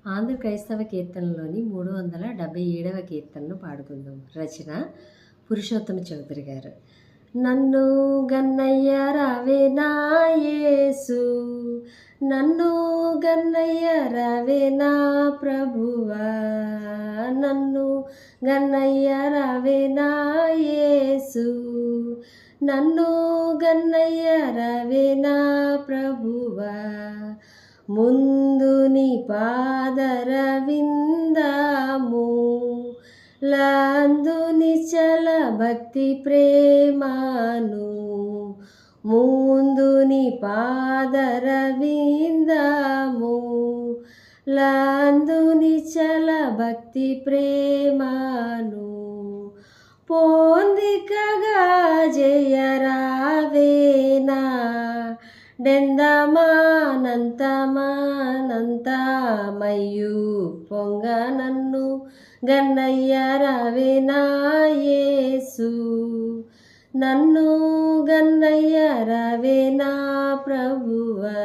ఆంధ్ర క్రైస్తవ కీర్తనలోని 377వ కీర్తనను పాడుకుందాం. రచన పురుషోత్తమ చౌదరి గారు. నన్ను గన్నయ్య రావే నా యేసు, నన్ను గన్నయ్య రావే నా ప్రభువా, నన్ను గన్నయ్య రావే నా యేసు, నన్ను గన్నయ్య రావే నా ప్రభువా, ముందు నీ పాదర విందాము, లందు నిశ్చల భక్తి ప్రేమను, ముందు నీ పాదర విందాము, లందు నిశ్చల భక్తి ప్రేమను, పొందికగా జయరావేనా డెందమానంతమానంతమయ్యు పొంగ, నన్ను గన్నయ్య రావే నా యేసు, నన్ను గన్నయ్య రావే నా ప్రభువా.